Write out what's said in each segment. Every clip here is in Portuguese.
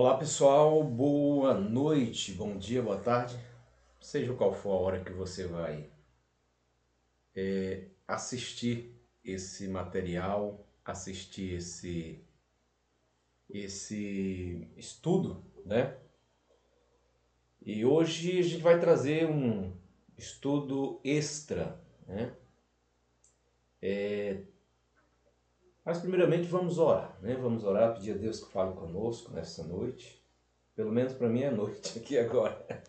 Olá pessoal, boa noite, bom dia, boa tarde, seja qual for a hora que você vai assistir esse material, assistir esse estudo, né? E hoje a gente vai trazer um estudo extra, né? Mas primeiramente vamos orar, né? Vamos orar, pedir a Deus que fale conosco nessa noite. Pelo menos para mim é noite aqui agora.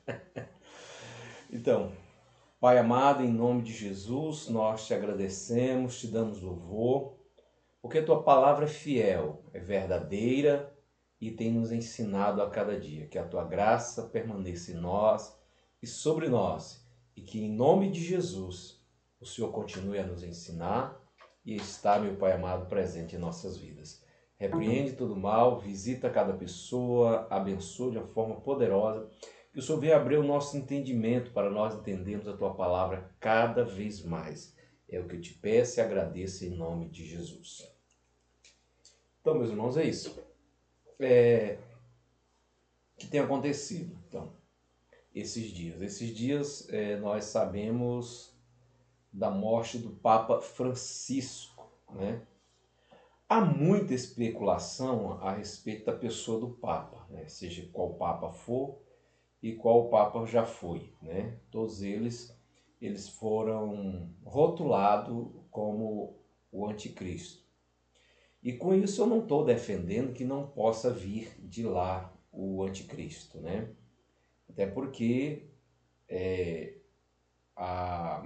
Então, Pai amado, em nome de Jesus, nós te agradecemos, te damos louvor, porque a tua palavra é fiel, é verdadeira e tem nos ensinado a cada dia. Que a tua graça permaneça em nós e sobre nós, e que em nome de Jesus o Senhor continue a nos ensinar e está, meu Pai amado, presente em nossas vidas. Repreende todo mal, visita cada pessoa, abençoe de uma forma poderosa. Que o Senhor venha abrir o nosso entendimento para nós entendermos a tua palavra cada vez mais. É o que eu te peço e agradeço em nome de Jesus. Então, meus irmãos, é isso que tem acontecido. Então, esses dias nós sabemos da morte do Papa Francisco, né? Há muita especulação a respeito da pessoa do Papa, né? Seja qual Papa for e qual Papa já foi, né? Todos eles foram rotulados como o anticristo. E com isso eu não estou defendendo que não possa vir de lá o anticristo, né? Até porque a,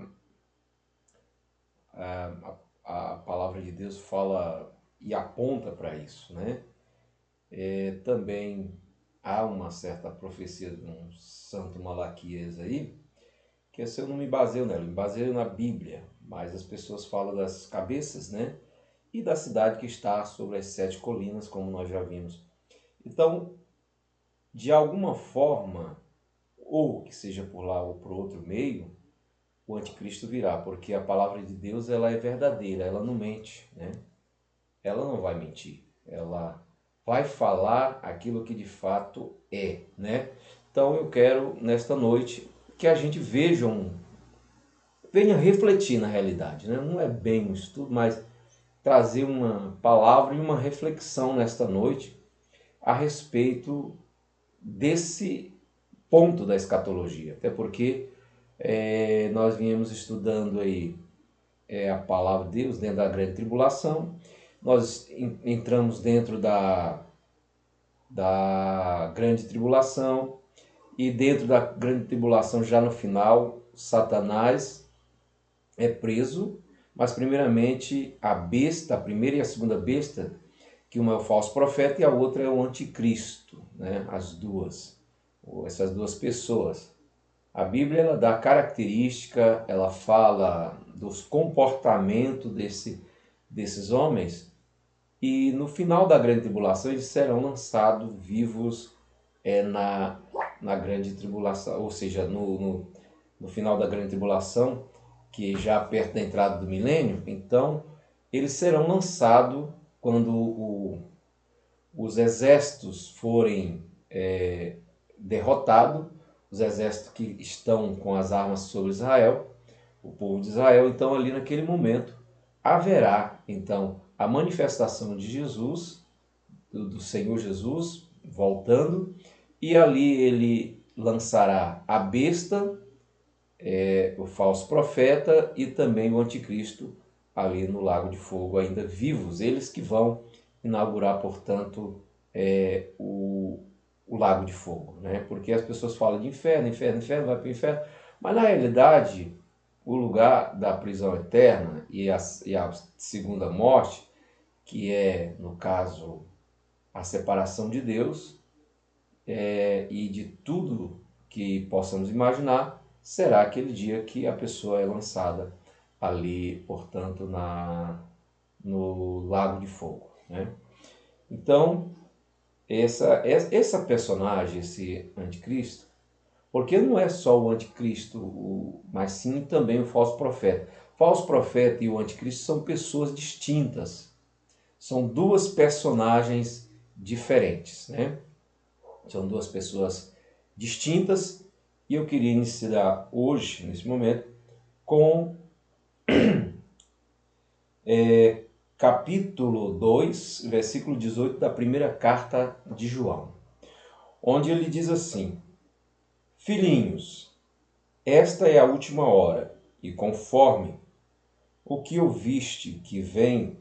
a palavra de Deus fala e aponta para isso, né? Também há uma certa profecia de um santo Malaquias aí, que esse eu não me baseio nela, eu me baseio na Bíblia, mas as pessoas falam das cabeças, né? E da cidade que está sobre as 7 colinas, como nós já vimos. Então, de alguma forma, ou que seja por lá ou por outro meio, o anticristo virá, porque a palavra de Deus ela é verdadeira, ela não mente, né? Ela não vai mentir, ela vai falar aquilo que de fato é, né? Então eu quero nesta noite que a gente venha refletir na realidade, né? Não é bem um estudo, mas trazer uma palavra e uma reflexão nesta noite a respeito desse ponto da escatologia, até porque nós viemos estudando aí a palavra de Deus dentro da grande tribulação, nós entramos dentro da grande tribulação e dentro da grande tribulação já no final Satanás é preso, mas primeiramente a besta, a primeira e a segunda besta, que uma é o falso profeta e a outra é o anticristo, né? As duas, essas duas pessoas. A Bíblia ela dá característica, ela fala dos comportamentos desses homens e no final da grande tribulação eles serão lançados vivos na grande tribulação, ou seja, no final da grande tribulação, que já perto da entrada do milênio, então eles serão lançados quando os exércitos forem derrotados, os exércitos que estão com as armas sobre Israel, o povo de Israel, então ali naquele momento haverá então a manifestação de Jesus, do Senhor Jesus, voltando, e ali ele lançará a besta, o falso profeta e também o anticristo ali no lago de fogo, ainda vivos, eles que vão inaugurar, portanto, o lago de fogo, né? Porque as pessoas falam de inferno, inferno, inferno, vai para o inferno, mas na realidade o lugar da prisão eterna e a segunda morte, que é, no caso, a separação de Deus e de tudo que possamos imaginar, será aquele dia que a pessoa é lançada ali, portanto, no lago de fogo, né? Então, essa personagem, esse anticristo, porque não é só o anticristo, mas sim também o falso profeta. O falso profeta e o anticristo são pessoas distintas, são duas personagens diferentes, né? São duas pessoas distintas e eu queria iniciar hoje, nesse momento, com capítulo 2, versículo 18 da primeira carta de João, onde ele diz assim: Filhinhos, esta é a última hora, e conforme o que ouviste que vem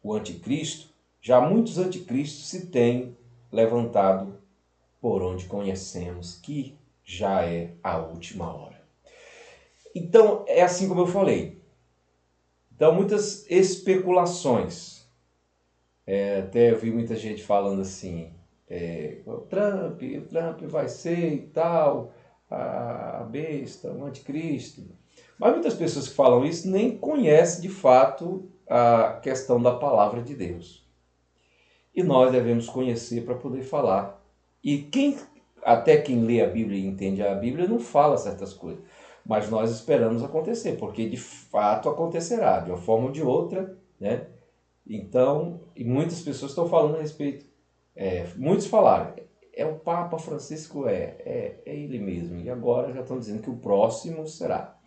o anticristo, já muitos anticristos se têm levantado, por onde conhecemos que já é a última hora. Então, é assim como eu falei. Então, muitas especulações. Até eu vi muita gente falando assim, o Trump vai ser e tal, a besta, o anticristo. Mas muitas pessoas que falam isso nem conhecem de fato a questão da palavra de Deus. E nós devemos conhecer para poder falar. E até quem lê a Bíblia e entende a Bíblia não fala certas coisas. Mas nós esperamos acontecer, porque de fato acontecerá, de uma forma ou de outra, né? Então, e muitas pessoas estão falando a respeito. Muitos falaram, é o Papa Francisco, é ele mesmo. E agora já estão dizendo que o próximo será.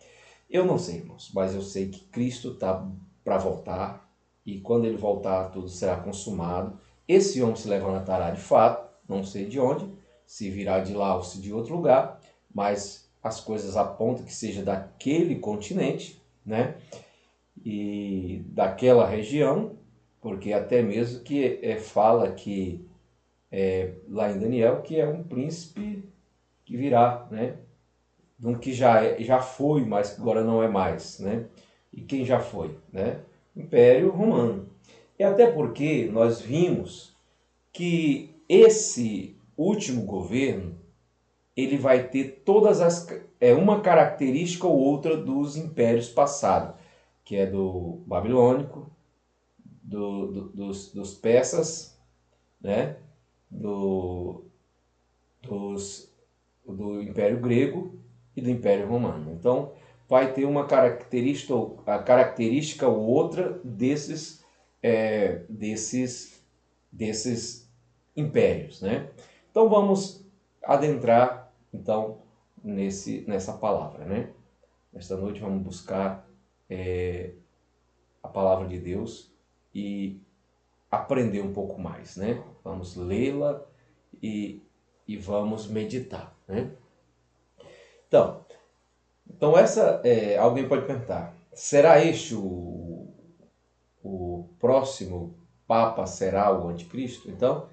Eu não sei, irmãos, mas eu sei que Cristo está para voltar. E quando ele voltar, tudo será consumado. Esse homem se levantará de fato, não sei de onde, se virá de lá ou se de outro lugar, mas as coisas apontam que seja daquele continente, né? E daquela região, porque até mesmo que fala que lá em Daniel que é um príncipe que virá, né? De um que já foi, mas agora não é mais, né? E quem já foi, né? Império Romano. E até porque nós vimos que esse último governo ele vai ter todas as uma característica ou outra dos impérios passados, que é do babilônico, dos persas, né? do, do Império Grego e do Império Romano. Então, vai ter uma característica ou outra desses impérios, né? Então, vamos adentrar então nessa palavra, né? Esta noite vamos buscar a palavra de Deus e aprender um pouco mais, né? Vamos lê-la e vamos meditar, né? Então alguém pode perguntar, será este o próximo Papa será o anticristo? Então,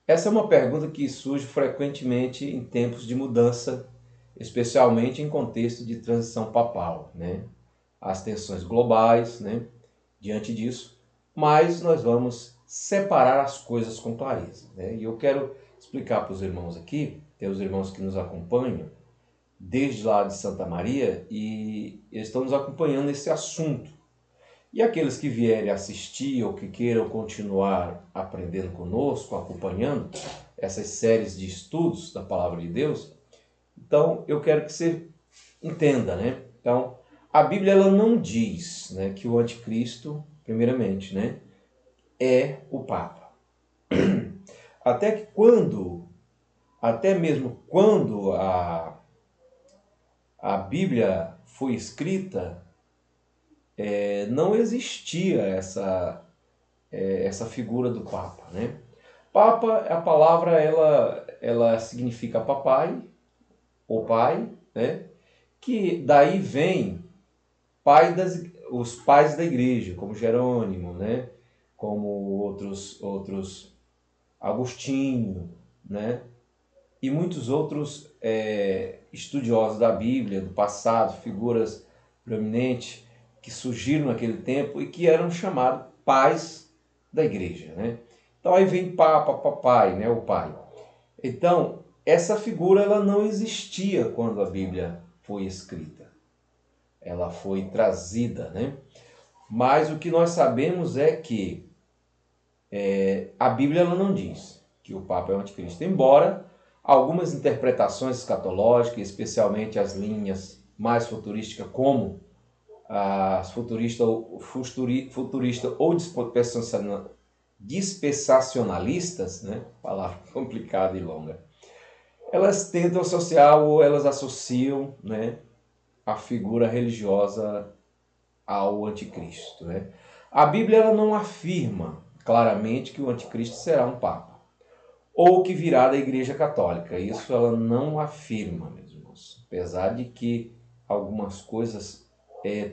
essa é uma pergunta que surge frequentemente em tempos de mudança, especialmente em contexto de transição papal, né? As tensões globais, né? Diante disso, mas nós vamos separar as coisas com clareza, né? E eu quero explicar para os irmãos aqui, tem os irmãos que nos acompanham, desde lá de Santa Maria, e eles estão nos acompanhando nesse assunto. E aqueles que vierem assistir ou que queiram continuar aprendendo conosco, acompanhando essas séries de estudos da Palavra de Deus, então eu quero que você entenda, né? Então, a Bíblia ela não diz, né, que o anticristo, primeiramente, né, é o Papa. Até mesmo quando a Bíblia foi escrita, não existia essa figura do Papa, né? Papa, a palavra, ela significa papai, ou pai, né? Que daí vem os pais da igreja, como Jerônimo, né? Como outros Agostinho, né? E muitos outros estudiosos da Bíblia, do passado, figuras proeminentes que surgiram naquele tempo e que eram chamados pais da igreja, né? Então aí vem Papa, papai, né? O pai. Então, essa figura ela não existia quando a Bíblia foi escrita. Ela foi trazida, né? Mas o que nós sabemos é que a Bíblia ela não diz que o Papa é o anticristo, embora algumas interpretações escatológicas, especialmente as linhas mais futurísticas, como as futurista ou dispensacionalistas, né? Palavra complicada e longa, elas tentam associar ou elas associam, né, a figura religiosa ao anticristo, né? A Bíblia ela não afirma claramente que o anticristo será um papa ou que virá da Igreja Católica. Isso ela não afirma, meus irmãos. Apesar de que algumas coisas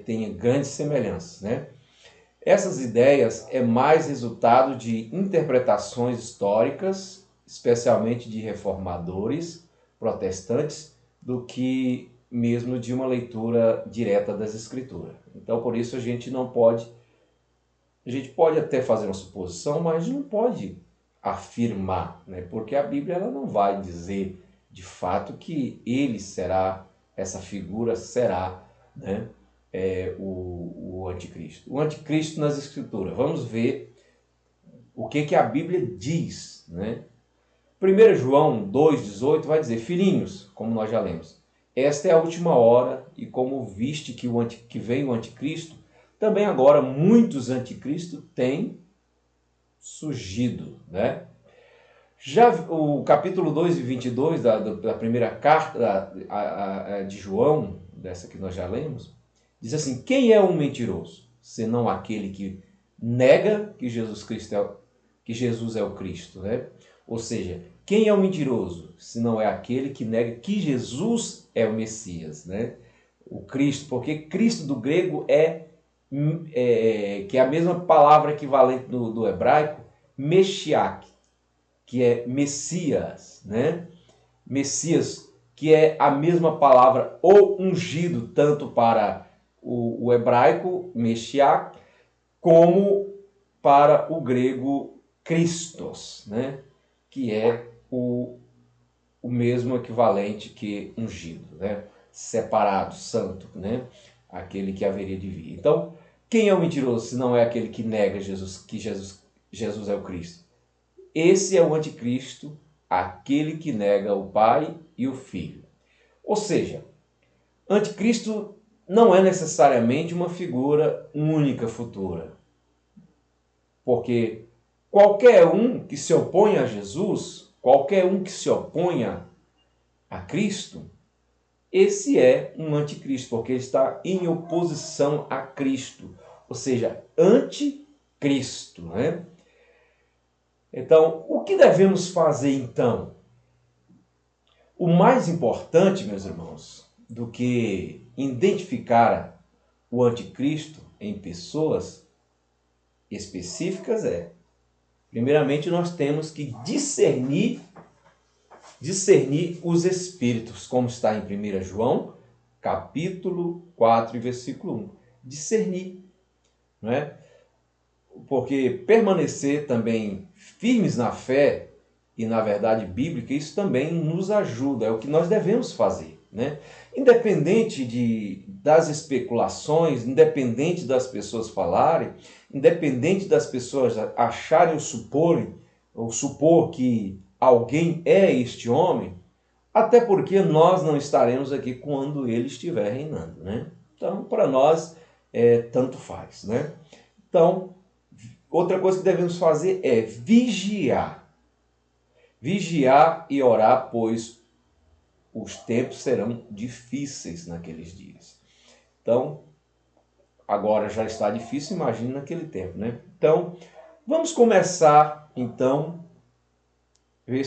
tenham grandes semelhanças, né? Essas ideias é mais resultado de interpretações históricas, especialmente de reformadores protestantes, do que mesmo de uma leitura direta das Escrituras. Então, por isso a gente pode até fazer uma suposição, mas não pode afirmar, né? Porque a Bíblia ela não vai dizer de fato que ele será, essa figura será, né? O anticristo. O anticristo nas Escrituras. Vamos ver o que a Bíblia diz, né? 1 João 2,18 vai dizer: filhinhos, como nós já lemos, esta é a última hora, e como viste que vem o anticristo, também agora muitos anticristos têm surgido, né? Já o capítulo 2 e 22 da primeira carta de João, dessa que nós já lemos, diz assim: quem é um mentiroso, senão aquele que nega que Jesus é o Cristo, né? Ou seja, quem é o mentiroso, se não é aquele que nega que Jesus é o Messias, né? O Cristo, porque Cristo do grego que é a mesma palavra equivalente do hebraico, Meshiach, que é Messias, né? Messias, que é a mesma palavra ou ungido, tanto para o hebraico, Meshiach, como para o grego, Christos, né? Que é o mesmo equivalente que ungido, né? Separado, santo, né? Aquele que haveria de vir. Então, quem é o mentiroso se não é aquele que nega que Jesus é o Cristo? Esse é o anticristo, aquele que nega o Pai e o Filho. Ou seja, anticristo não é necessariamente uma figura única futura. Porque qualquer um que se opõe a Jesus, qualquer um que se oponha a Cristo, esse é um anticristo, porque ele está em oposição a Cristo, ou seja, anticristo, né? Então, o que devemos fazer então? O mais importante, meus irmãos, do que identificar o anticristo em pessoas específicas primeiramente, nós temos que discernir os espíritos, como está em 1 João, capítulo 4, versículo 1. Discernir, não é? Porque permanecer também firmes na fé e na verdade bíblica, isso também nos ajuda, é o que nós devemos fazer, né? Independente das especulações, independente das pessoas falarem, independente das pessoas acharem ou supor que alguém é este homem, até porque nós não estaremos aqui quando ele estiver reinando, né? Então, para nós, tanto faz, né? Então, outra coisa que devemos fazer é vigiar. Vigiar e orar, pois os tempos serão difíceis naqueles dias. Então, agora já está difícil, imagina naquele tempo, né? Então, vamos começar, então, a ver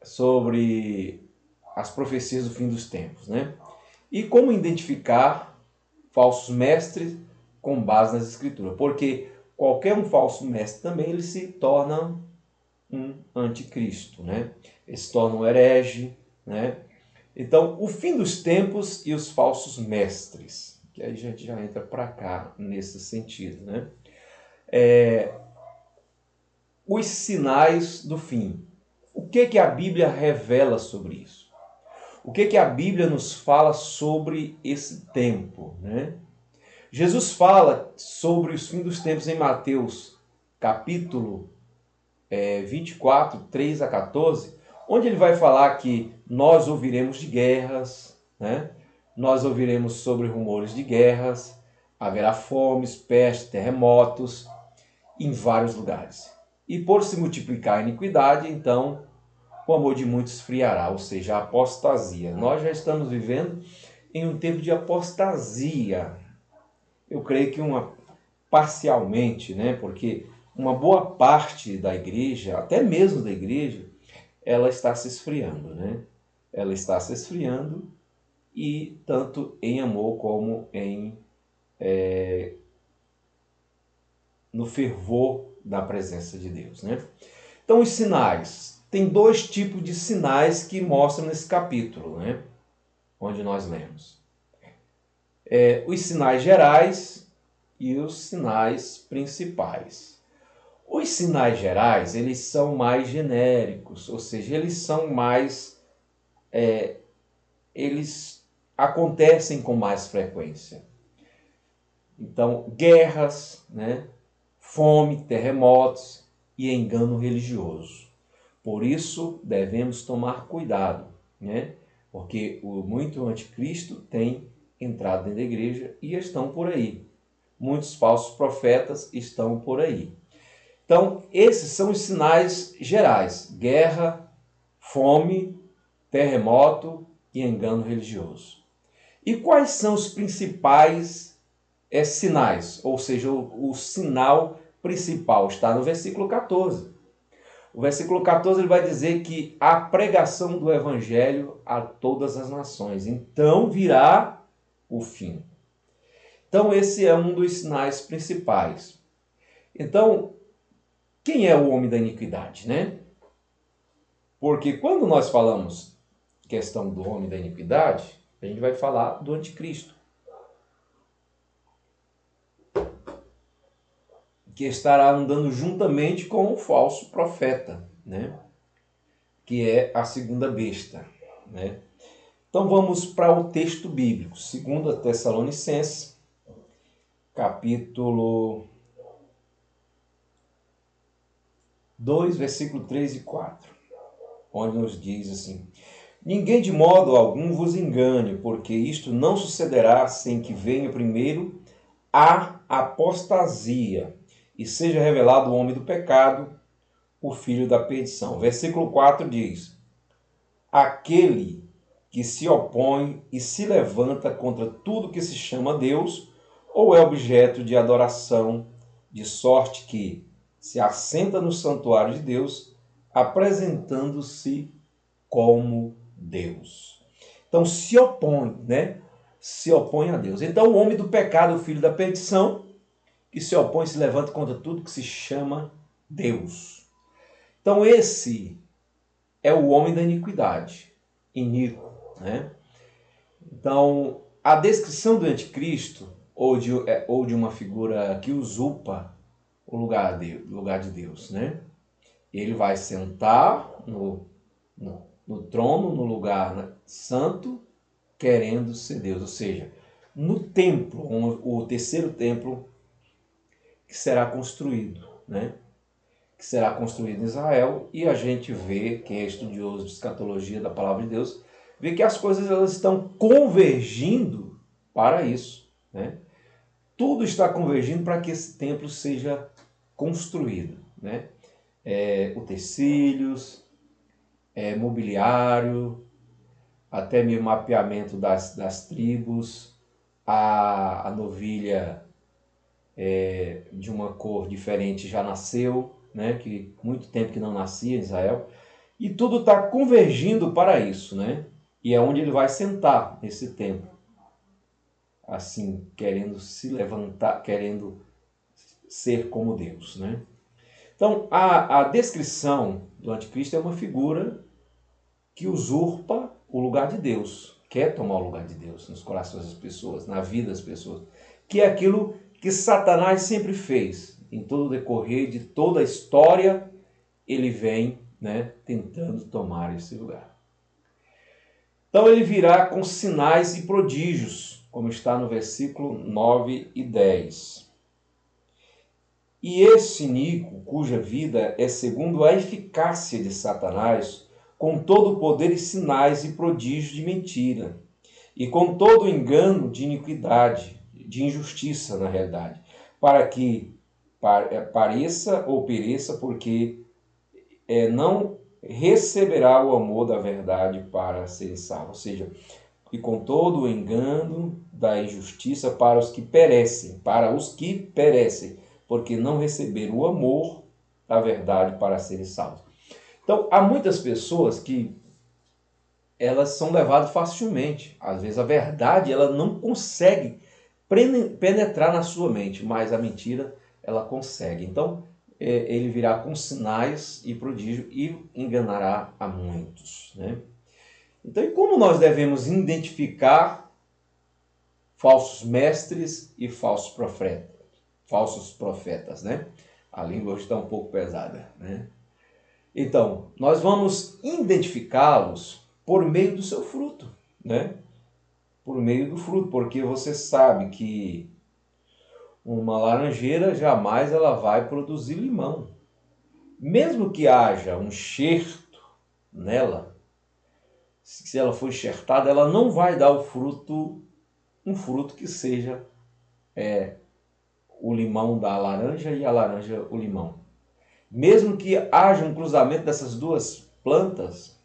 sobre as profecias do fim dos tempos, né? E como identificar falsos mestres com base nas Escrituras. Porque qualquer um falso mestre também ele se torna um anticristo, né? Ele se torna um herege, né? Então, o fim dos tempos e os falsos mestres, que aí a gente já entra para cá nesse sentido, né? Os sinais do fim. O que a Bíblia revela sobre isso? O que a Bíblia nos fala sobre esse tempo, né? Jesus fala sobre os fins dos tempos em Mateus, capítulo 24, 3 a 14, onde ele vai falar que nós ouviremos de guerras, né? Nós ouviremos sobre rumores de guerras, haverá fomes, pestes, terremotos. em vários lugares. E por se multiplicar a iniquidade, então o amor de muitos esfriará, ou seja, a apostasia. Nós já estamos vivendo em um tempo de apostasia. Eu creio que parcialmente, né? Porque uma boa parte da igreja, até mesmo da igreja, ela está se esfriando, né? Ela está se esfriando, e tanto em amor como no fervor da presença de Deus, né? Então, os sinais. Tem dois tipos de sinais que mostram nesse capítulo, né? Onde nós lemos. Os sinais gerais e os sinais principais. Os sinais gerais, eles são mais genéricos, ou seja, eles são mais... eles acontecem com mais frequência. Então, guerras, né? Fome, terremotos e engano religioso. Por isso, devemos tomar cuidado, né? Porque muito anticristo tem entrado dentro da igreja e estão por aí. Muitos falsos profetas estão por aí. Então, esses são os sinais gerais: guerra, fome, terremoto e engano religioso. E quais são os principais sinais? Ou seja, o sinal principal está no versículo 14. O versículo 14 ele vai dizer que a pregação do evangelho a todas as nações. Então virá o fim. Então esse é um dos sinais principais. Então, quem é o homem da iniquidade, né? Porque quando nós falamos questão do homem da iniquidade, a gente vai falar do anticristo, que estará andando juntamente com o falso profeta, né? Que é a segunda besta, né? Então vamos para o texto bíblico, 2 Tessalonicenses, capítulo 2, versículo 3 e 4, onde nos diz assim: ninguém de modo algum vos engane, porque isto não sucederá sem que venha primeiro a apostasia, e seja revelado o homem do pecado, o filho da perdição. Versículo 4 diz: aquele que se opõe e se levanta contra tudo que se chama Deus, ou é objeto de adoração, de sorte que se assenta no santuário de Deus, apresentando-se como Deus. Então se opõe, né? Se opõe a Deus. Então o homem do pecado, o filho da perdição, que se opõe e se levanta contra tudo que se chama Deus. Então esse é o homem da iniquidade, iníquo, né? Então a descrição do anticristo, ou de uma figura que usurpa o lugar de Deus, né? Ele vai sentar no trono, no lugar santo, querendo ser Deus. Ou seja, no templo, o terceiro templo que será construído, né? Que será construído em Israel, e a gente vê, quem é estudioso de escatologia da palavra de Deus, vê que as coisas elas estão convergindo para isso, né? Tudo está convergindo para que esse templo seja construído, né? Utensílios, mobiliário, até mesmo mapeamento das tribos, a novilha de uma cor diferente já nasceu, né? Que muito tempo que não nascia em Israel, e tudo está convergindo para isso, né? E é onde ele vai sentar nesse templo, assim, querendo se levantar, querendo ser como Deus, né? Então, a descrição do anticristo é uma figura que usurpa o lugar de Deus, quer tomar o lugar de Deus nos corações das pessoas, na vida das pessoas, que é aquilo que Satanás sempre fez. Em todo o decorrer de toda a história, ele vem, né, tentando tomar esse lugar. Então ele virá com sinais e prodígios, como está no versículo 9 e 10. E esse iníquo, cuja vida é segundo a eficácia de Satanás, com todo o poder e sinais e prodígios de mentira, e com todo o engano de iniquidade, de injustiça na realidade, para que pareça ou pereça, porque não receberá o amor da verdade para ser salvo. Ou seja, e com todo o engano da injustiça para os que perecem, porque não receberam o amor da verdade para serem salvos. Então, há muitas pessoas que elas são levadas facilmente. Às vezes a verdade ela não consegue penetrar na sua mente, mas a mentira ela consegue. Então, ele virá com sinais e prodígio e enganará a muitos, né? Então, e como nós devemos identificar falsos mestres e falsos profetas, né? A língua hoje está um pouco pesada, né? Então, nós vamos identificá-los por meio do seu fruto, né? Por meio do fruto, porque você sabe que uma laranjeira jamais ela vai produzir limão. Mesmo que haja um enxerto nela, se ela for enxertada, ela não vai dar o fruto, um fruto que seja o limão da laranja e a laranja o limão. Mesmo que haja um cruzamento dessas duas plantas,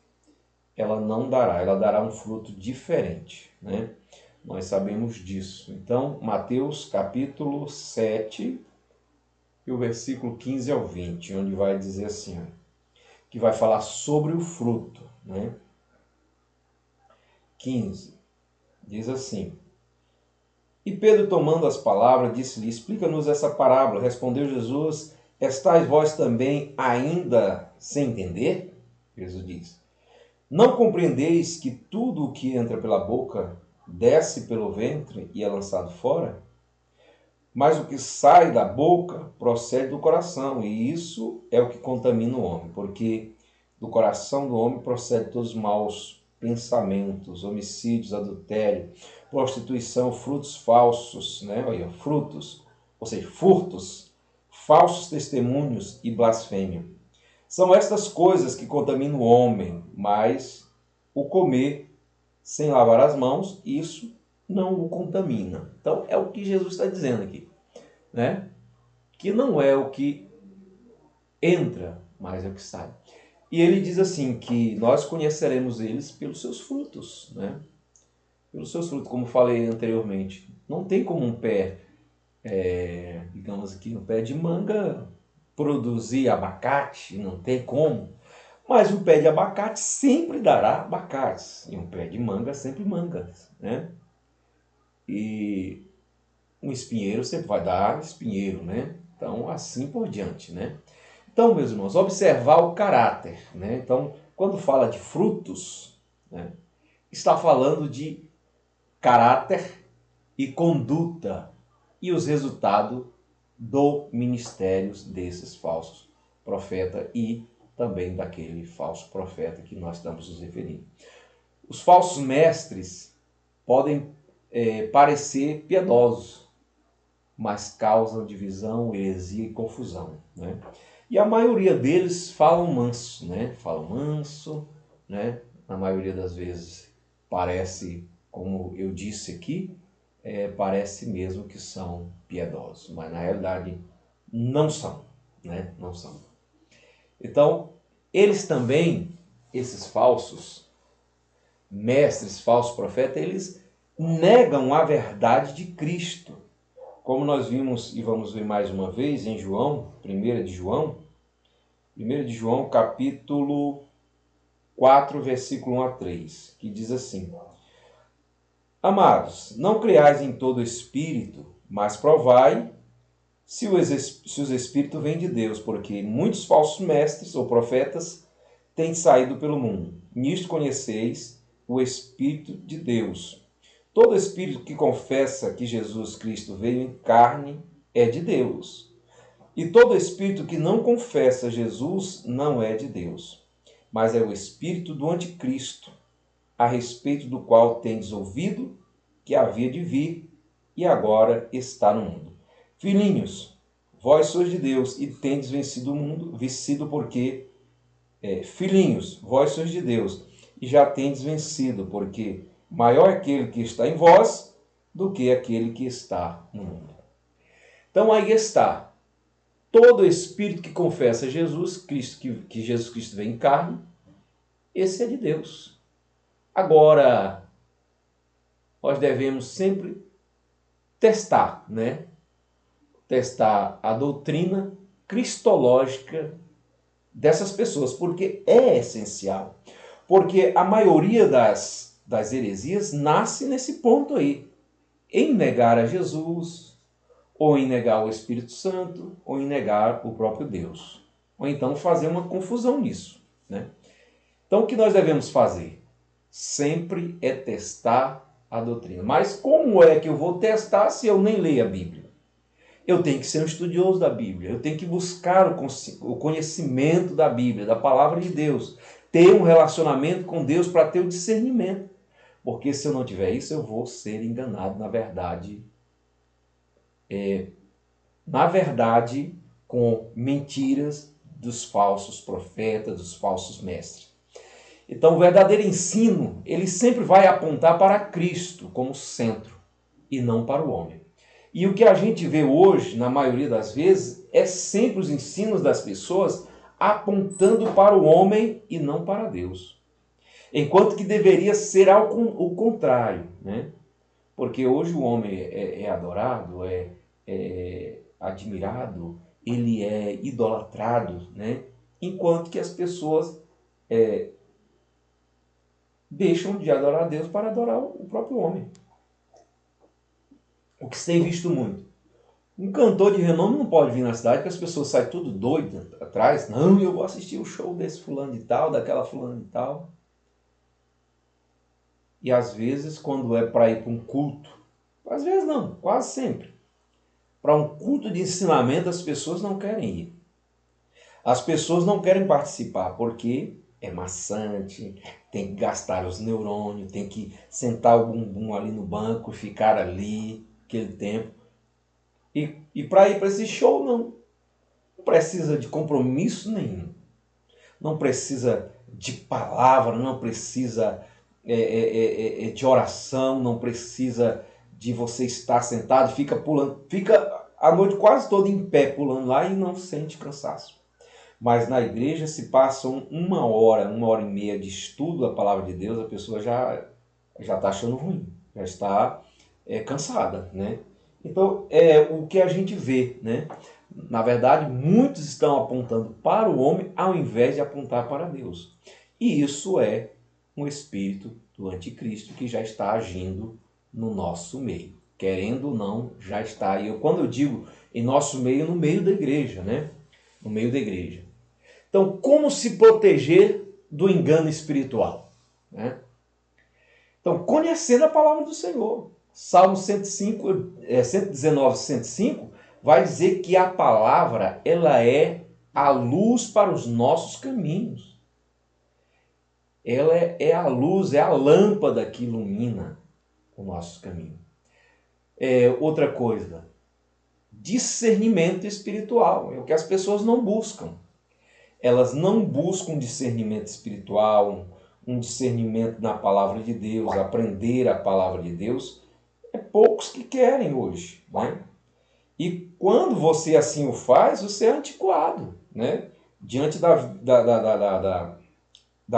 ela não dará, ela dará um fruto diferente, né? Nós sabemos disso. Então, Mateus capítulo 7, e o versículo 15 ao 20, onde vai dizer assim, que vai falar sobre o fruto, né? 15, diz assim: E Pedro, tomando as palavras, disse-lhe: Explica-nos essa parábola. Respondeu Jesus: Estais vós também ainda sem entender? Jesus diz: Não compreendeis que tudo o que entra pela boca desce pelo ventre e é lançado fora? Mas o que sai da boca procede do coração, e isso é o que contamina o homem, porque do coração do homem procede todos os maus pensamentos, homicídios, adultério, prostituição, frutos falsos, né? Olha, frutos, ou seja, furtos, falsos testemunhos e blasfêmia. São estas coisas que contaminam o homem, mas o comer sem lavar as mãos, isso não o contamina. Então é o que Jesus está dizendo aqui, né? Que não é o que entra, mas é o que sai. E ele diz assim que nós conheceremos eles pelos seus frutos, né? Pelos seus frutos, como falei anteriormente. Não tem como um pé, digamos aqui, um pé de manga produzir abacate, não tem como. Mas um pé de abacate sempre dará abacates, e um pé de manga sempre mangas, né? E um espinheiro sempre vai dar espinheiro, né? Então, assim por diante, né? Então, meus irmãos, observar o caráter, né? Então, quando fala de frutos, né, está falando de caráter e conduta e os resultados do ministério desses falsos profetas e também daquele falso profeta que nós estamos nos referindo. Os falsos mestres podem parecer piedosos, mas causam divisão, heresia e confusão, né? E a maioria deles falam manso, né? Falam manso, né? Na maioria das vezes parece, como eu disse aqui, parece mesmo que são piedosos, mas na realidade não são, né? Não são. Então, eles também, esses falsos mestres, falsos profetas, eles negam a verdade de Cristo. Como nós vimos e vamos ver mais uma vez em João, 1 de João capítulo 4, versículo 1 a 3, que diz assim: Amados, não creais em todo espírito, mas provai se os espíritos vêm de Deus, porque muitos falsos mestres ou profetas têm saído pelo mundo. Nisto conheceis o Espírito de Deus. Todo espírito que confessa que Jesus Cristo veio em carne é de Deus. E todo espírito que não confessa Jesus não é de Deus, mas é o espírito do anticristo, a respeito do qual tendes ouvido que havia de vir e agora está no mundo. Filhinhos, vós sois de Deus e tendes vencido o mundo, filhinhos, vós sois de Deus e já tendes vencido, porque maior é aquele que está em vós do que aquele que está no mundo. Então aí está. Todo espírito que confessa Jesus Cristo, que Jesus Cristo vem em carne, esse é de Deus. Agora, nós devemos sempre testar, né? Testar a doutrina cristológica dessas pessoas, porque é essencial. Porque a maioria das heresias nasce nesse ponto aí, em negar a Jesus, ou em negar o Espírito Santo, ou em negar o próprio Deus. Ou então fazer uma confusão nisso, né? Então, o que nós devemos fazer? Sempre é testar a doutrina. Mas como é que eu vou testar se eu nem leio a Bíblia? Eu tenho que ser um estudioso da Bíblia, eu tenho que buscar o conhecimento da Bíblia, da palavra de Deus, ter um relacionamento com Deus para ter o discernimento. Porque se eu não tiver isso, eu vou ser enganado, na verdade, com mentiras dos falsos profetas, dos falsos mestres. Então, o verdadeiro ensino, ele sempre vai apontar para Cristo como centro e não para o homem. E o que a gente vê hoje, na maioria das vezes, é sempre os ensinos das pessoas apontando para o homem e não para Deus. Enquanto que deveria ser o contrário, né? Porque hoje o homem é adorado, é admirado, ele é idolatrado, né? Enquanto que as pessoas deixam de adorar a Deus para adorar o próprio homem. O que se tem visto muito. Um cantor de renome não pode vir na cidade porque as pessoas saem tudo doidas atrás. Não, eu vou assistir o show desse fulano de tal, daquela fulano de tal. E às vezes, quando é para ir para um culto, às vezes não, quase sempre, para um culto de ensinamento, as pessoas não querem ir. As pessoas não querem participar porque é maçante, tem que gastar os neurônios, tem que sentar o bumbum ali no banco, ficar ali aquele tempo. E para ir para esse show, não precisa de compromisso nenhum. Não precisa de palavra, não precisa de oração, não precisa de você estar sentado, fica pulando, fica a noite quase toda em pé pulando lá e não sente cansaço. Mas na igreja se passam uma hora e meia de estudo da palavra de Deus, a pessoa já está achando ruim, já está cansada, né? Então, é o que a gente vê, né? Na verdade, muitos estão apontando para o homem ao invés de apontar para Deus. E isso é um espírito do anticristo que já está agindo no nosso meio. Querendo ou não, já está. E quando eu digo em nosso meio, no meio da igreja, né? No meio da igreja. Então, como se proteger do engano espiritual? Né? Então, conhecendo a palavra do Senhor. Salmo 119, 105, vai dizer que a palavra ela é a luz para os nossos caminhos. Ela é a luz, é a lâmpada que ilumina o nosso caminho. Outra coisa, discernimento espiritual, é o que as pessoas não buscam. Elas não buscam discernimento espiritual, um discernimento na palavra de Deus, aprender a palavra de Deus. É poucos que querem hoje, né? E quando você assim o faz, você é antiquado, né? Diante da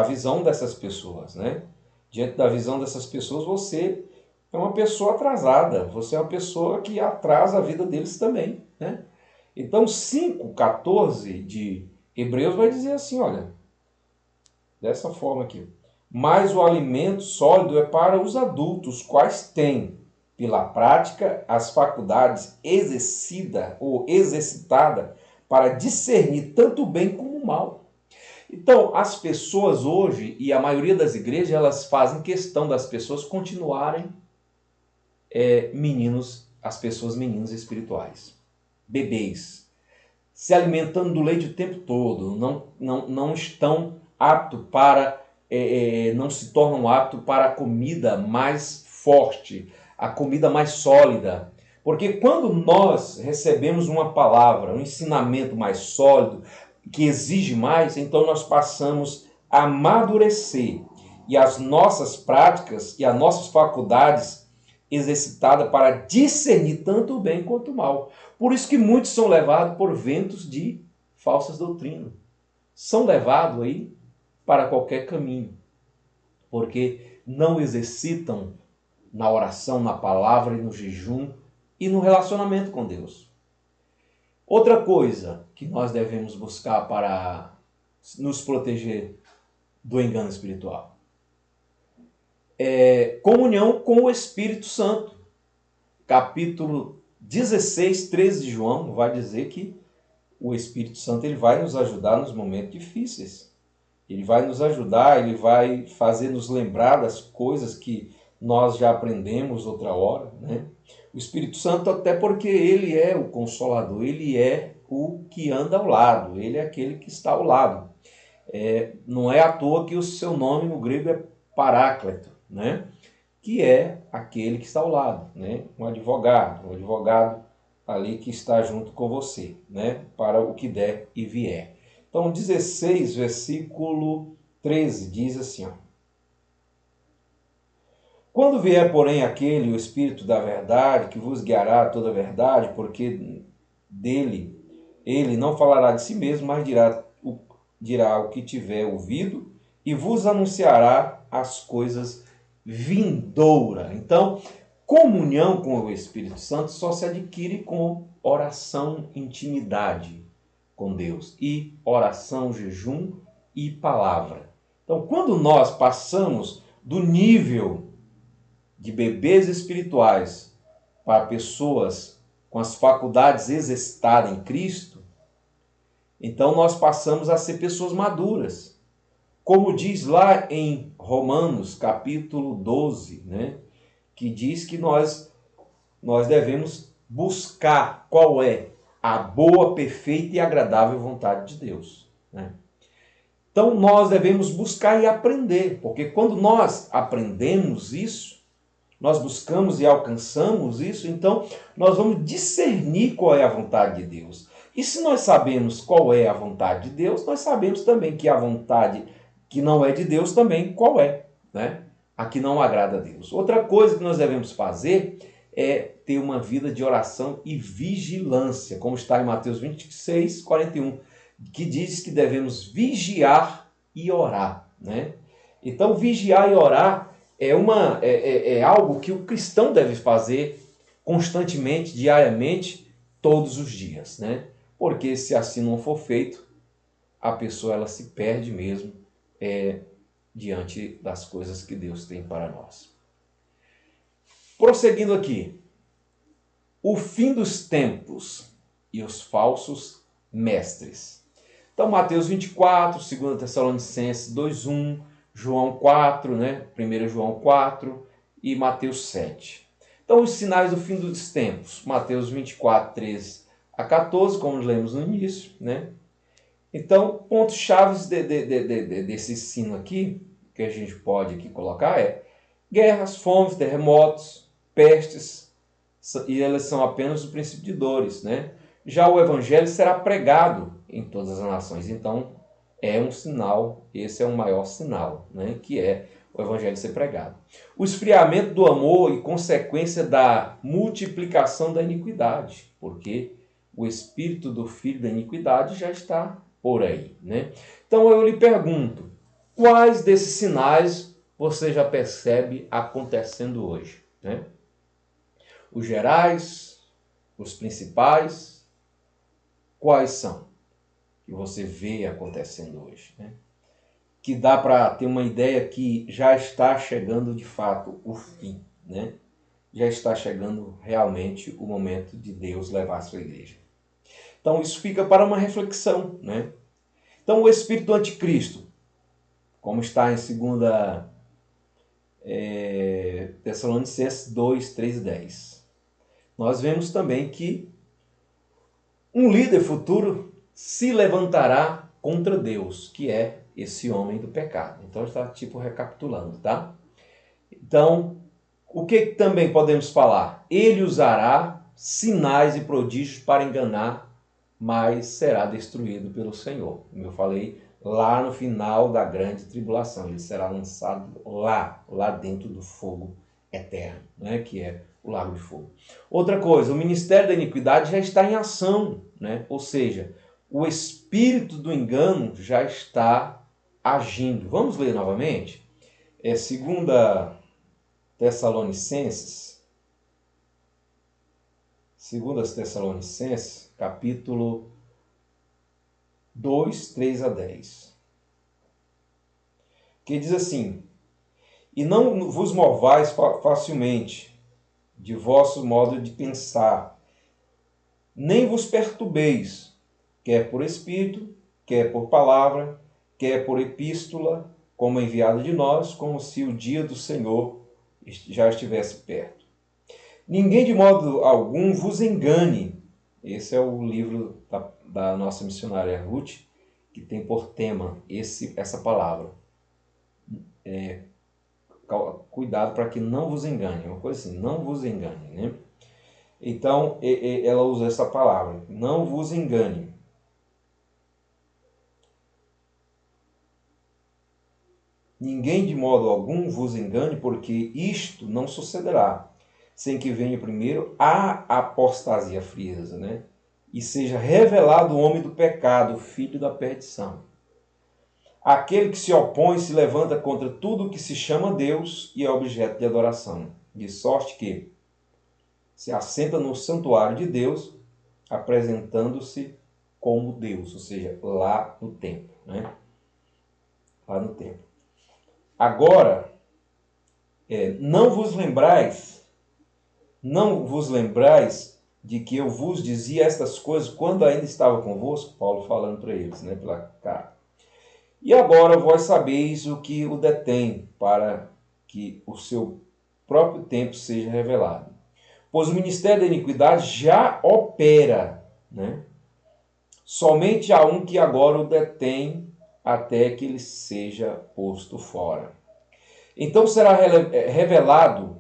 visão dessas pessoas, né? Diante da visão dessas pessoas, você é uma pessoa atrasada, você é uma pessoa que atrasa a vida deles também, né? Então 5,14 de Hebreus vai dizer assim, olha, dessa forma aqui. Mas o alimento sólido é para os adultos, quais têm, pela prática, as faculdades exercida ou exercitada para discernir tanto o bem como o mal. Então, as pessoas hoje, e a maioria das igrejas, elas fazem questão das pessoas continuarem meninos espirituais, bebês, se alimentando do leite o tempo todo, não estão aptos para, não se tornam aptos para a comida mais forte, a comida mais sólida. Porque quando nós recebemos uma palavra, um ensinamento mais sólido, que exige mais, então nós passamos a amadurecer. E as nossas práticas e as nossas faculdades exercitada para discernir tanto o bem quanto o mal. Por isso que muitos são levados por ventos de falsas doutrinas. São levados aí para qualquer caminho, porque não exercitam na oração, na palavra e no jejum e no relacionamento com Deus. Outra coisa que nós devemos buscar para nos proteger do engano espiritual é comunhão com o Espírito Santo. Capítulo 16, 13 de João vai dizer que o Espírito Santo ele vai nos ajudar nos momentos difíceis. Ele vai nos ajudar, ele vai fazer nos lembrar das coisas que nós já aprendemos outra hora, né? O Espírito Santo, até porque ele é o Consolador, ele é o que anda ao lado, ele é aquele que está ao lado. Não é à toa que o seu nome no grego é Paráclito, né? Que é aquele que está ao lado, né? Um advogado ali que está junto com você, né? Para o que der e vier. Então, 16, versículo 13, diz assim, ó. Quando vier, porém, aquele, o Espírito da verdade, que vos guiará a toda a verdade, porque dele ele não falará de si mesmo, mas dirá o que tiver ouvido e vos anunciará as coisas vindouras. Então, comunhão com o Espírito Santo só se adquire com oração, intimidade com Deus, e oração, jejum e palavra. Então, quando nós passamos do nível de bebês espirituais para pessoas com as faculdades exercitadas em Cristo, então nós passamos a ser pessoas maduras. Como diz lá em Romanos, capítulo 12, né, que diz que nós devemos buscar qual é a boa, perfeita e agradável vontade de Deus, né? Então nós devemos buscar e aprender, porque quando nós aprendemos isso, nós buscamos e alcançamos isso, então nós vamos discernir qual é a vontade de Deus. E se nós sabemos qual é a vontade de Deus, nós sabemos também que a vontade que não é de Deus também qual é, né? A que não agrada a Deus. Outra coisa que nós devemos fazer é ter uma vida de oração e vigilância, como está em Mateus 26, 41, que diz que devemos vigiar e orar, né? Então, vigiar e orar é algo que o cristão deve fazer constantemente, diariamente, todos os dias, né? Porque se assim não for feito, a pessoa ela se perde mesmo diante das coisas que Deus tem para nós. Prosseguindo aqui, o fim dos tempos e os falsos mestres. Então, Mateus 24, 2 Tessalonicenses 2:1, João 4, né? 1 João 4 e Mateus 7. Então, os sinais do fim dos tempos. Mateus 24, 13 a 14, como lemos no início, né? Então, pontos chaves desse ensino aqui, que a gente pode aqui colocar guerras, fomes, terremotos, pestes, e elas são apenas o princípio de dores, né? Já o evangelho será pregado em todas as nações. Então, é um sinal, esse é o maior sinal, né? Que é o evangelho ser pregado. O esfriamento do amor e consequência da multiplicação da iniquidade, porque o espírito do filho da iniquidade já está por aí, né? Então eu lhe pergunto, quais desses sinais você já percebe acontecendo hoje, né? Os gerais, os principais, quais são que você vê acontecendo hoje, né? Que dá para ter uma ideia que já está chegando de fato o fim, né? Já está chegando realmente o momento de Deus levar a sua igreja. Então isso fica para uma reflexão, né? Então o espírito do anticristo, como está em 2 Tessalonicenses 2, 3 e 10. Nós vemos também que um líder futuro se levantará contra Deus, que é esse homem do pecado. Então está tipo recapitulando, tá? Então, o que também podemos falar? Ele usará sinais e prodígios para enganar, mas será destruído pelo Senhor. Como eu falei, lá no final da grande tribulação, ele será lançado lá dentro do fogo eterno, né? Que é o lago de fogo. Outra coisa, o ministério da iniquidade já está em ação, né? Ou seja, o espírito do engano já está agindo. Vamos ler novamente? É 2 Tessalonicenses, 2 Tessalonicenses, capítulo 2, 3 a 10. Que diz assim: E não vos movais facilmente de vosso modo de pensar, nem vos perturbeis, quer por espírito, quer por palavra, quer por epístola, como enviado de nós, como se o dia do Senhor já estivesse perto. Ninguém de modo algum vos engane. Esse é o livro da nossa missionária Ruth, que tem por tema essa palavra. Cuidado para que não vos engane, uma coisa assim, não vos engane, né? Então, ela usa essa palavra, não vos engane. Ninguém de modo algum vos engane, porque isto não sucederá, sem que venha primeiro a apostasia, a frieza, né? E seja revelado o homem do pecado, o filho da perdição. Aquele que se opõe se levanta contra tudo que se chama Deus e é objeto de adoração, de sorte que se assenta no santuário de Deus, apresentando-se como Deus, ou seja, lá no templo, né? Lá no templo. Agora, não vos lembrais de que eu vos dizia estas coisas quando ainda estava convosco? Paulo falando para eles, né, pela carta. E agora vós sabeis o que o detém, para que o seu próprio tempo seja revelado. Pois o ministério da iniquidade já opera, né? Somente há um que agora o detém até que ele seja posto fora. Então será revelado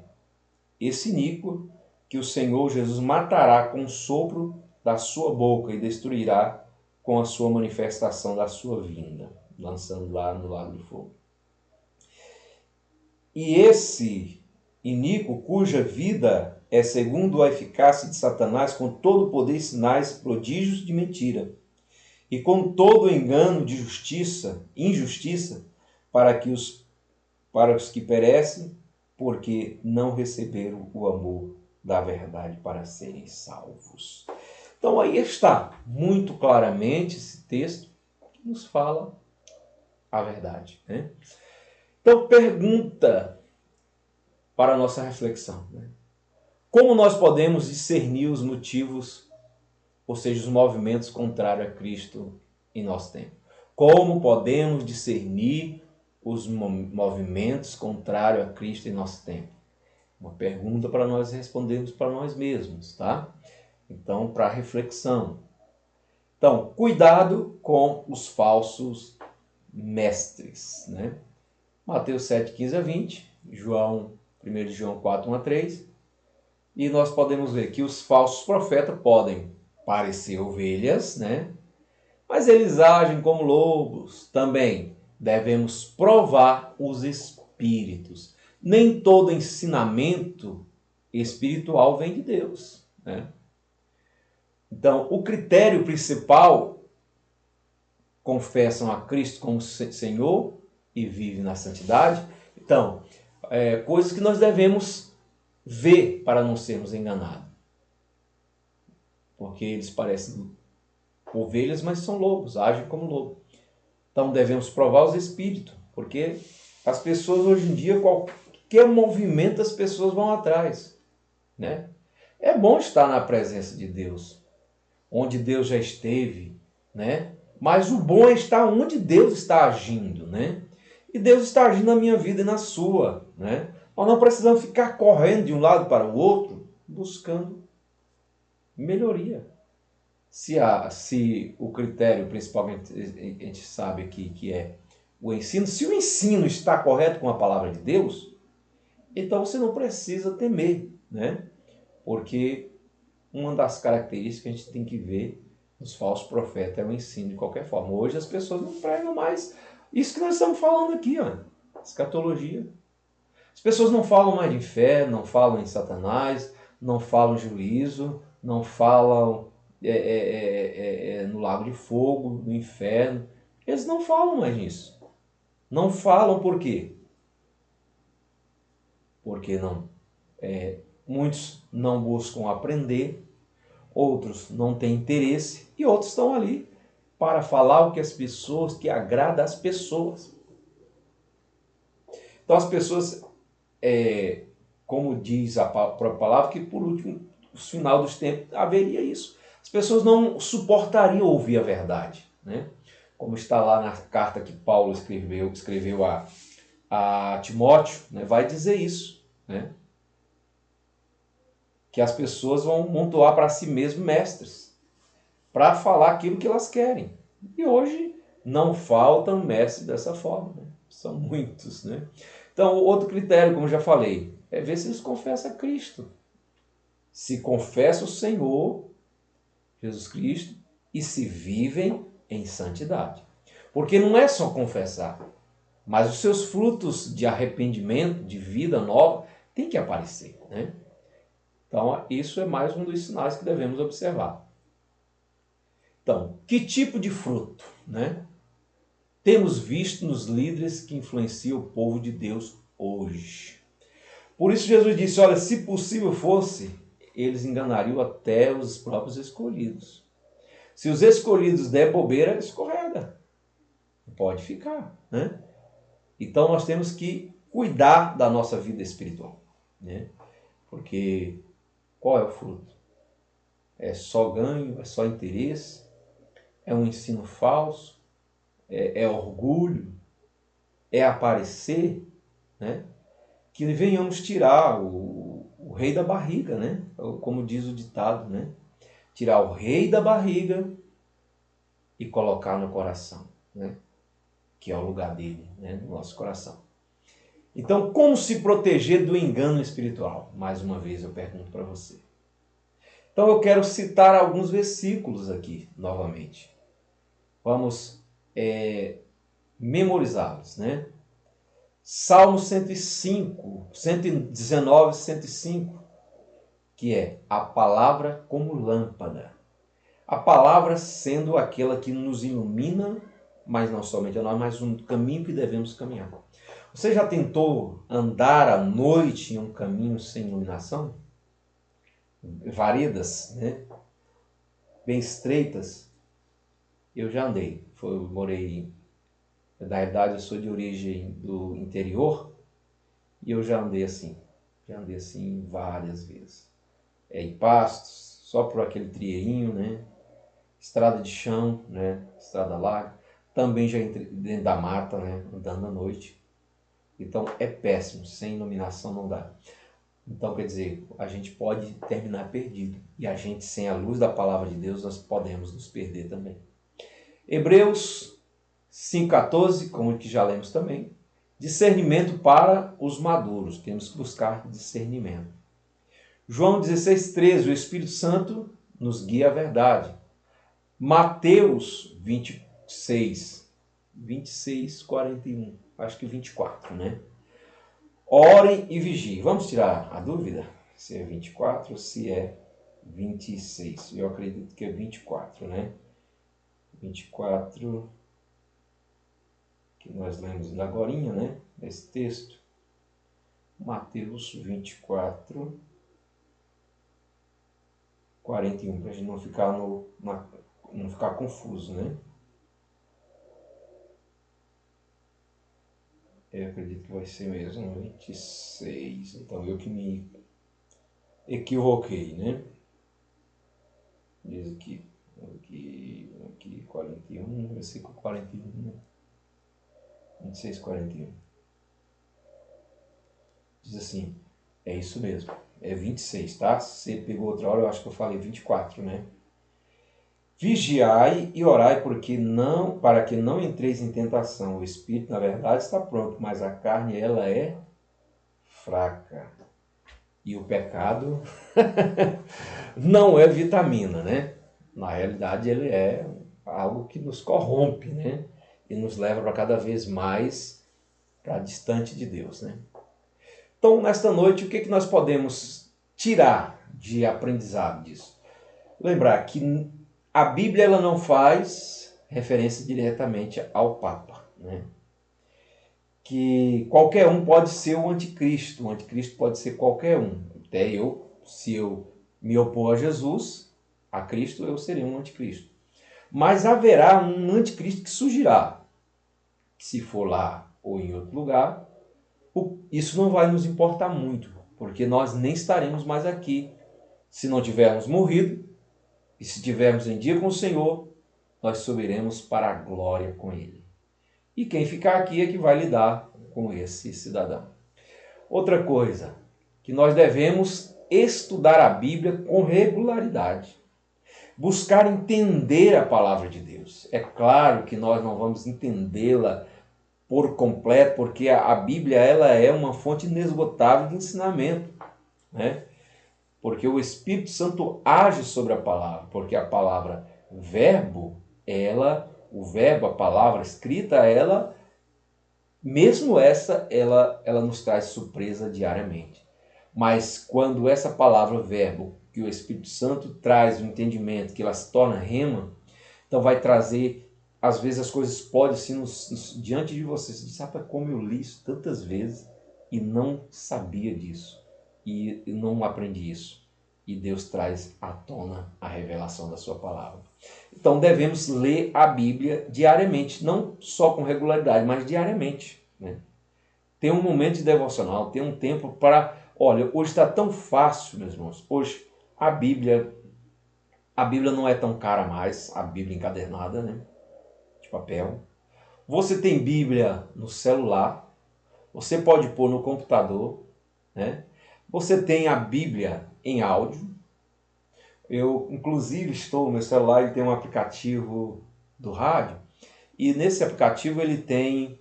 esse iníquo que o Senhor Jesus matará com o sopro da sua boca e destruirá com a sua manifestação da sua vinda, lançando lá no lago de fogo. E esse iníquo, cuja vida é segundo a eficácia de Satanás, com todo o poder, sinais, prodígios de mentira, e com todo o engano de injustiça, para os que perecem, porque não receberam o amor da verdade para serem salvos. Então aí está, muito claramente, esse texto que nos fala a verdade, né? Então pergunta para a nossa reflexão, né? Como nós podemos discernir os motivos, ou seja, os movimentos contrários a Cristo em nosso tempo? Como podemos discernir os movimentos contrários a Cristo em nosso tempo? Uma pergunta para nós respondermos para nós mesmos, tá? Então, para reflexão. Então, cuidado com os falsos mestres, né? Mateus 7, 15 a 20, 1 João 4, 1 a 3. E nós podemos ver que os falsos profetas podem parecer ovelhas, né? Mas eles agem como lobos. Também devemos provar os espíritos. Nem todo ensinamento espiritual vem de Deus, né? Então, o critério principal, confessam a Cristo como Senhor e vivem na santidade. Então, coisas que nós devemos ver para não sermos enganados. Porque eles parecem ovelhas, mas são lobos, agem como lobo. Então devemos provar os espíritos, porque as pessoas hoje em dia, qualquer movimento, as pessoas vão atrás, né? É bom estar na presença de Deus, onde Deus já esteve, né? Mas o bom é estar onde Deus está agindo, né? E Deus está agindo na minha vida e na sua, né? Nós não precisamos ficar correndo de um lado para o outro, buscando melhoria. Se o critério principalmente a gente sabe aqui que é o ensino, se o ensino está correto com a palavra de Deus, então você não precisa temer, né? Porque uma das características que a gente tem que ver nos falsos profetas é o ensino de qualquer forma. Hoje as pessoas não pregam mais isso que nós estamos falando aqui, ó, escatologia. As pessoas não falam mais de fé, não falam em Satanás, não falam em juízo, não falam no lago de fogo, no inferno. Eles não falam mais nisso. Não falam por quê? Porque não. Muitos não buscam aprender, outros não têm interesse e outros estão ali para falar o que as pessoas, que agrada às pessoas. Então as pessoas, como diz a própria palavra, que por último, no final dos tempos, haveria isso. As pessoas não suportariam ouvir a verdade, né? Como está lá na carta que Paulo escreveu a Timóteo, né? Vai dizer isso, né? Que as pessoas vão montoar para si mesmo mestres, para falar aquilo que elas querem. E hoje não faltam mestres dessa forma, né? São muitos, né? Então, outro critério, como já falei, é ver se eles confessam a Cristo. Se confessam o Senhor Jesus Cristo e se vivem em santidade. Porque não é só confessar, mas os seus frutos de arrependimento, de vida nova, têm que aparecer, né? Então, isso é mais um dos sinais que devemos observar. Então, que tipo de fruto, né? Temos visto nos líderes que influenciam o povo de Deus hoje. Por isso Jesus disse, olha, se possível fosse, eles enganariam até os próprios escolhidos. Se os escolhidos der bobeira, escorrega. Pode ficar, né? Então nós temos que cuidar da nossa vida espiritual, né? Porque qual é o fruto? É só ganho, é só interesse, é um ensino falso, é orgulho, é aparecer, né? Que venhamos tirar o rei da barriga, né? Como diz o ditado, né? Tirar o rei da barriga e colocar no coração, né? Que é o lugar dele, né? No nosso coração. Então, como se proteger do engano espiritual? Mais uma vez eu pergunto para você. Então eu quero citar alguns versículos aqui, novamente. Vamos memorizá-los, né? Salmo 105, 119, 105, que é a palavra como lâmpada. A palavra sendo aquela que nos ilumina, mas não somente a nós, mas um caminho que devemos caminhar. Você já tentou andar à noite em um caminho sem iluminação? Varedas, né? Bem estreitas. Eu já andei. Morei, na realidade eu sou de origem do interior e eu já andei assim. Já andei assim várias vezes. Em pastos, só por aquele trieirinho, né? Estrada de chão, né? Estrada larga. Também já entrei dentro da mata, né? Andando à noite. Então é péssimo, sem iluminação não dá. Então quer dizer, a gente pode terminar perdido. E a gente sem a luz da palavra de Deus, nós podemos nos perder também. Hebreus 5,14, como que já lemos também. Discernimento para os maduros. Temos que buscar discernimento. João 16,13, o Espírito Santo nos guia à verdade. Mateus 26, 41, acho que 24, né? Orem e vigiem. Vamos tirar a dúvida se é 24 ou se é 26. Eu acredito que é 24, né? 24, que nós lemos agorinha, né? Esse texto. Mateus 24, 41, para a gente não ficar, não ficar confuso, né? Eu acredito que vai ser mesmo 26. Então eu que me equivoquei, né? Diz aqui 41, versículo 41, né? 26, 41. Diz assim, é isso mesmo, é 26, tá? Se você pegou outra hora, eu acho que eu falei 24, né? Vigiai e orai para que não entreis em tentação. O espírito, na verdade, está pronto, mas a carne, ela é fraca. E o pecado não é vitamina, né? Na realidade, ele é algo que nos corrompe, né? E nos leva para cada vez mais para distante de Deus, né? Então, nesta noite, o que nós podemos tirar de aprendizado disso? Lembrar que a Bíblia ela não faz referência diretamente ao Papa, né? Que qualquer um pode ser o anticristo pode ser qualquer um. Até eu, se eu me opor a Jesus, a Cristo, eu serei um anticristo. Mas haverá um anticristo que surgirá. Se for lá ou em outro lugar, isso não vai nos importar muito, porque nós nem estaremos mais aqui. Se não tivermos morrido, e se tivermos em dia com o Senhor, nós subiremos para a glória com Ele. E quem ficar aqui é que vai lidar com esse cidadão. Outra coisa, que nós devemos estudar a Bíblia com regularidade. Buscar entender a palavra de Deus. É claro que nós não vamos entendê-la por completo, porque a Bíblia ela é uma fonte inesgotável de ensinamento, né? Porque o Espírito Santo age sobre a palavra, porque a palavra verbo, o verbo, a palavra escrita, mesmo ela nos traz surpresa diariamente. Mas quando essa palavra verbo, que o Espírito Santo traz o entendimento, que ela se torna rema, então vai trazer, às vezes as coisas podem assim diante de você. Você sabe como eu li isso tantas vezes e não sabia disso, e não aprendi isso. E Deus traz à tona a revelação da sua palavra. Então devemos ler a Bíblia diariamente, não só com regularidade, mas diariamente, né? Tem um momento de devocional, tem um tempo para... Olha, hoje está tão fácil, meus irmãos. Hoje a Bíblia não é tão cara mais, a Bíblia encadernada, né? De papel. Você tem Bíblia no celular, você pode pôr no computador, né? Você tem a Bíblia em áudio. Eu, inclusive, no meu celular, ele tem um aplicativo do rádio, e nesse aplicativo ele tem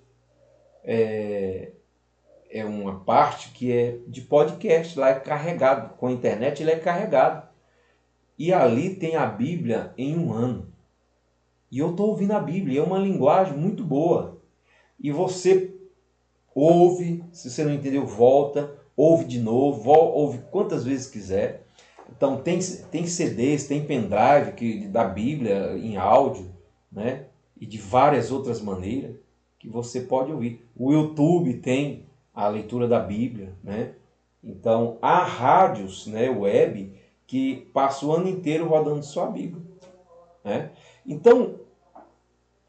uma parte que é de podcast, lá é carregado, com a internet ele é carregado. E ali tem a Bíblia em um ano. E eu estou ouvindo a Bíblia, é uma linguagem muito boa. E você ouve, se você não entendeu, volta, ouve de novo, ouve quantas vezes quiser. Então tem CDs, tem pendrive da Bíblia em áudio, né? E de várias outras maneiras que você pode ouvir. O YouTube tem a leitura da Bíblia, né? Então há rádios, né, web, que passam o ano inteiro rodando só a Bíblia, né? Então,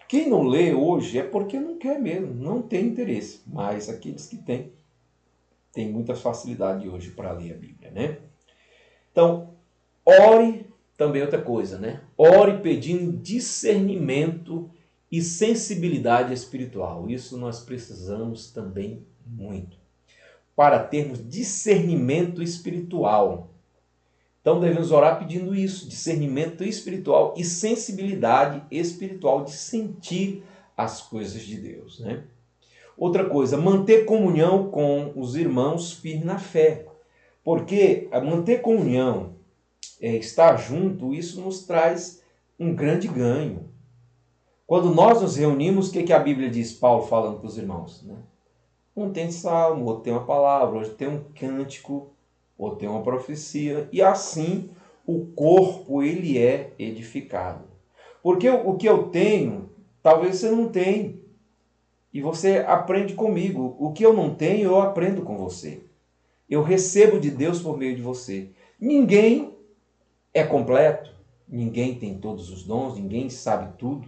quem não lê hoje é porque não quer mesmo, não tem interesse. Mas aqueles que têm muita facilidade hoje para ler a Bíblia, né? Então, ore também outra coisa, né? Ore pedindo discernimento e sensibilidade espiritual. Isso nós precisamos também muito. Para termos discernimento espiritual. Então devemos orar pedindo isso, discernimento espiritual e sensibilidade espiritual de sentir as coisas de Deus, né? Outra coisa, manter comunhão com os irmãos firmes na fé. Porque manter comunhão, estar junto, isso nos traz um grande ganho. Quando nós nos reunimos, o que a Bíblia diz, Paulo falando para os irmãos, né? Um tem salmo, outro tem uma palavra, outro tem um cântico, ou tem uma profecia, e assim o corpo ele é edificado. Porque o que eu tenho, talvez você não tenha, e você aprende comigo. O que eu não tenho, eu aprendo com você. Eu recebo de Deus por meio de você. Ninguém é completo, ninguém tem todos os dons, ninguém sabe tudo.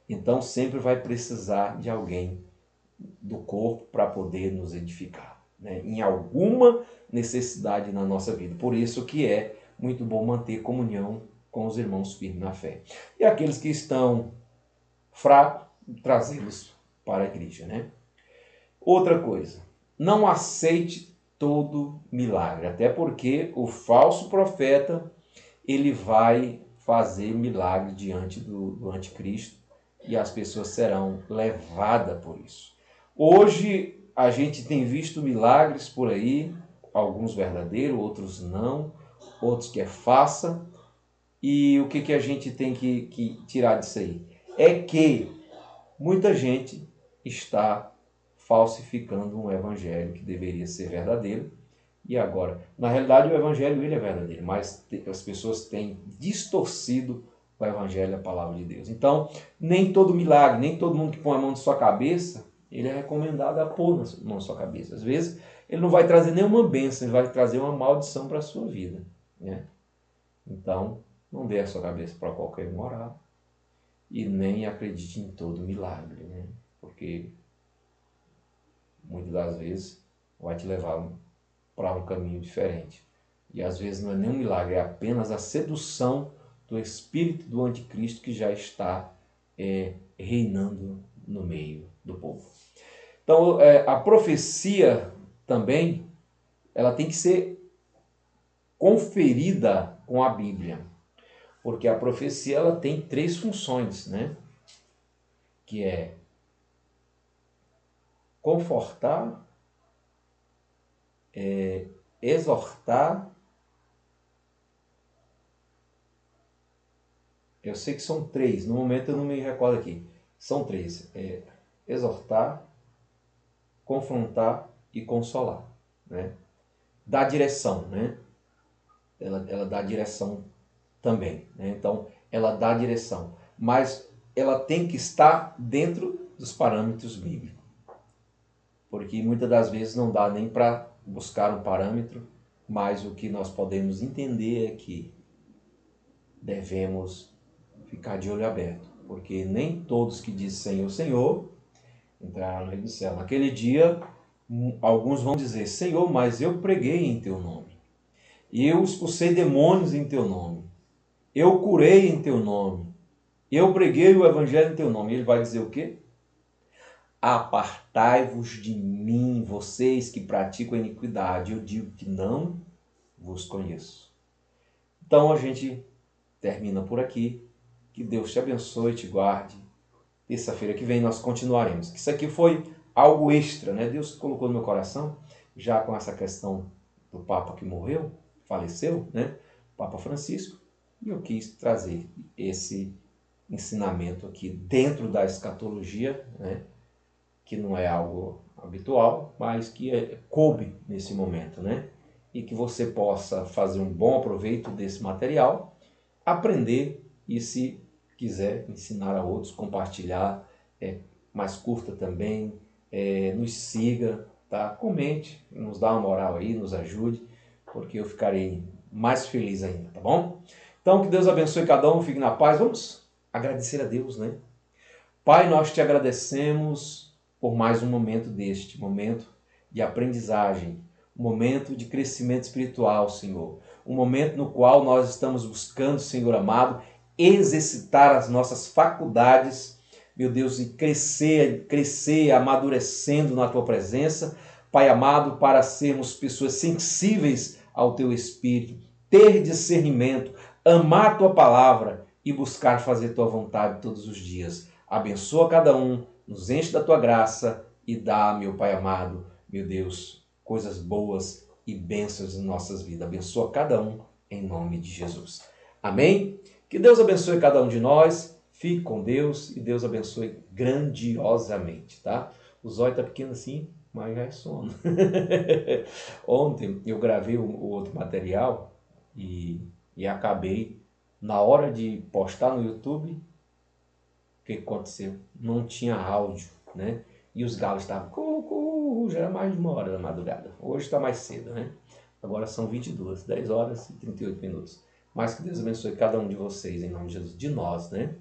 Então sempre vai precisar de alguém do corpo para poder nos edificar, né? Em alguma necessidade na nossa vida. Por isso que é muito bom manter comunhão com os irmãos firmes na fé. E aqueles que estão fracos, trazê-los para a igreja, né? Outra coisa, não aceite todo milagre, até porque o falso profeta, ele vai fazer milagre diante do anticristo e as pessoas serão levadas por isso. Hoje a gente tem visto milagres por aí, alguns verdadeiros, outros não, outros que é farsa. E o que a gente tem que tirar disso aí? É que muita gente está falsificando um evangelho que deveria ser verdadeiro. E agora, na realidade o evangelho ele é verdadeiro, mas as pessoas têm distorcido o evangelho, a palavra de Deus. Então, nem todo milagre, nem todo mundo que põe a mão na sua cabeça, ele é recomendado a pôr a mão na sua cabeça. Às vezes, ele não vai trazer nenhuma bênção, ele vai trazer uma maldição para a sua vida, né? Então, não dê a sua cabeça para qualquer moral e nem acredite em todo milagre, né? Porque muitas das vezes vai te levar para um caminho diferente. E às vezes não é nem um milagre, é apenas a sedução do espírito do anticristo que já está reinando no meio do povo. Então, a profecia também, ela tem que ser conferida com a Bíblia. Porque a profecia ela tem 3 funções, né? Que é confortar, exortar. Eu sei que são 3, no momento eu não me recordo aqui. São 3, exortar, confrontar e consolar, né? Dá direção, né? Ela dá direção também, né? Então, ela dá direção, mas ela tem que estar dentro dos parâmetros bíblicos, porque muitas das vezes não dá nem para buscar um parâmetro, mas o que nós podemos entender é que devemos ficar de olho aberto, porque nem todos que dizem Senhor, Senhor, entrarão no reino do céu. Naquele dia, alguns vão dizer, Senhor, mas eu preguei em teu nome, eu expulsei demônios em teu nome, eu curei em teu nome, eu preguei o evangelho em teu nome. E ele vai dizer o quê? Apartai-vos de mim, vocês que praticam a iniquidade, eu digo que não vos conheço. Então a gente termina por aqui. Que Deus te abençoe e te guarde. Terça-feira que vem nós continuaremos. Isso aqui foi algo extra, né? Deus colocou no meu coração, já com essa questão do Papa que morreu, faleceu, né? Papa Francisco. E eu quis trazer esse ensinamento aqui dentro da escatologia, né? Que não é algo habitual, mas que coube nesse momento, né? E que você possa fazer um bom aproveito desse material, aprender e, se quiser, ensinar a outros, compartilhar, mais curta também, nos siga, tá? Comente, nos dá uma moral aí, nos ajude, porque eu ficarei mais feliz ainda, tá bom? Então, que Deus abençoe cada um, fique na paz. Vamos agradecer a Deus, né? Pai, nós te agradecemos por mais um momento deste, momento de aprendizagem, um momento de crescimento espiritual, Senhor. Um momento no qual nós estamos buscando, Senhor amado, exercitar as nossas faculdades, meu Deus, e crescer, amadurecendo na Tua presença, Pai amado, para sermos pessoas sensíveis ao Teu Espírito, ter discernimento, amar a Tua palavra e buscar fazer Tua vontade todos os dias. Abençoa cada um, nos enche da Tua graça e dá, meu Pai amado, meu Deus, coisas boas e bênçãos em nossas vidas. Abençoa cada um em nome de Jesus. Amém? Que Deus abençoe cada um de nós. Fique com Deus e Deus abençoe grandiosamente, tá? O zóio tá pequeno assim, mas já é sono. Ontem eu gravei o outro material e acabei, na hora de postar no YouTube, o que aconteceu? Não tinha áudio, né? E os galos estavam, já era mais de 1h da madrugada. Hoje está mais cedo, né? Agora são 22, 10 horas e 38 minutos. Mas que Deus abençoe cada um de vocês, em nome de Jesus, de nós, né?